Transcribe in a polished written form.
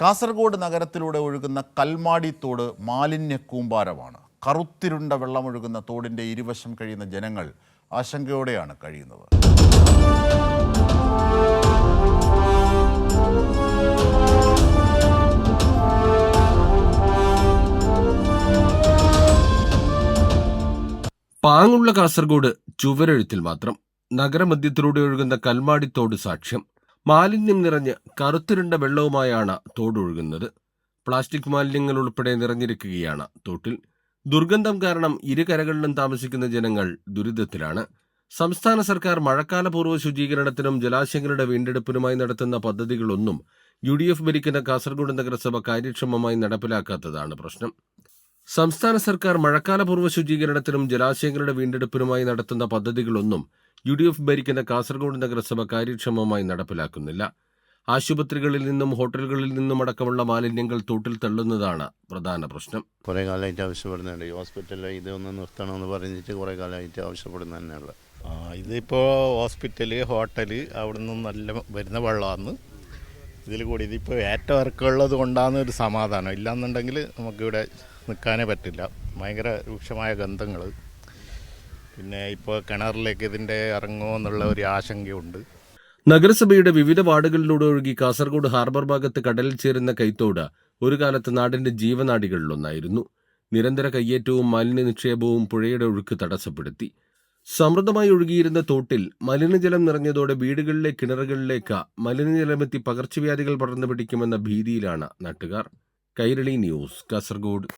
കാസർഗോഡ് നഗരത്തിലൂടെ ഒഴുകുന്ന കൽമാടി തോട് മാലിന്യ കൂമ്പാരമാണ്. കറുത്തിരുണ്ട വെള്ളമൊഴുകുന്ന തോടിന്റെ ഇരുവശം കഴിയുന്ന ജനങ്ങൾ ആശങ്കയോടെയാണ് കഴിയുന്നത്. പാങ്ങുള്ള കാസർഗോഡ് ചുവരെഴുത്തിൽ മാത്രം. നഗരമധ്യത്തിലൂടെ ഒഴുകുന്ന കൽമാടിത്തോട് സാക്ഷ്യം. മാലിന്യം നിറഞ്ഞ് കറുത്തിരുണ്ട വെള്ളവുമായാണ് തോടൊഴുകുന്നത്. പ്ലാസ്റ്റിക് മാലിന്യങ്ങൾ ഉൾപ്പെടെ നിറഞ്ഞിരിക്കുകയാണ് തോട്ടിൽ. ദുർഗന്ധം കാരണം ഇരുകരകളിലും താമസിക്കുന്ന ജനങ്ങൾ ദുരിതത്തിലാണ്. സംസ്ഥാന സർക്കാർ മഴക്കാലപൂർവ്വ ശുചീകരണത്തിനും ജലാശയങ്ങളുടെ വീണ്ടെടുപ്പിനുമായി നടത്തുന്ന പദ്ധതികളൊന്നും UDF ഭരിക്കുന്ന കാസർഗോഡ് നഗരസഭ കാര്യക്ഷമമായി നടപ്പിലാക്കാത്തതാണ് പ്രശ്നം. സംസ്ഥാന സർക്കാർ മഴക്കാലപൂർവ്വ ശുചീകരണത്തിനും ജലാശയങ്ങളുടെ വീണ്ടെടുപ്പിനുമായി നടത്തുന്ന പദ്ധതികളൊന്നും UDF ഭരിക്കുന്ന കാസർഗോഡ് നഗരസഭ കാര്യക്ഷമമായി നടപ്പിലാക്കുന്നില്ല. ആശുപത്രികളിൽ നിന്നും ഹോട്ടലുകളിൽ നിന്നും അടക്കമുള്ള മാലിന്യങ്ങൾ തോട്ടിൽ തള്ളുന്നതാണ് പ്രധാന പ്രശ്നം. കുറേ കാലമായിട്ട് ആവശ്യപ്പെടുന്നുണ്ട്. ഈ ഹോസ്പിറ്റലിൽ ഇതൊന്ന് നിർത്തണമെന്ന് പറഞ്ഞിട്ട് കുറേ കാലമായിട്ട് ആവശ്യപ്പെടുന്ന തന്നെയുള്ള ഇതിപ്പോൾ ഹോസ്പിറ്റല്, ഹോട്ടല് അവിടെ നിന്നും നല്ല വരുന്ന വെള്ളമാണ്. ഇതിൽ കൂടി ഇതിപ്പോൾ ഏറ്റവും ഇറക്കമുള്ളത് കൊണ്ടാണ് ഒരു സമാധാനം. ഇല്ലാന്നുണ്ടെങ്കിൽ നമുക്കിവിടെ നിൽക്കാനേ പറ്റില്ല. ഭയങ്കര രൂക്ഷമായ ഗന്ധങ്ങൾ. പിന്നെ ഇപ്പോൾ കിണറിലേക്ക് ഇതിൻ്റെ ഇറങ്ങുമോ എന്നുള്ള ഒരു ആശങ്കയുണ്ട്. നഗരസഭയുടെ വിവിധ വാർഡുകളിലൂടെ ഒഴുകി കാസർഗോഡ് ഹാർബർ ഭാഗത്ത് കടലിൽ ചേരുന്ന കൈത്തോട് ഒരു കാലത്ത് നാടിന്റെ ജീവനാഡികളിലൊന്നായിരുന്നു. നിരന്തര കയ്യേറ്റവും മാലിന്യ നിക്ഷേപവും പുഴയുടെ ഒഴുക്ക് തടസ്സപ്പെടുത്തി. സമൃദ്ധമായി ഒഴുകിയിരുന്ന തോട്ടിൽ മലിനജലം നിറഞ്ഞതോടെ വീടുകളിലെ കിണറുകളിലേക്ക് മലിനജലമെത്തി പകർച്ചവ്യാധികൾ പടർന്നു പിടിക്കുമെന്ന ഭീതിയിലാണ് നാട്ടുകാർ. കൈരളി ന്യൂസ്, കാസർഗോഡ്.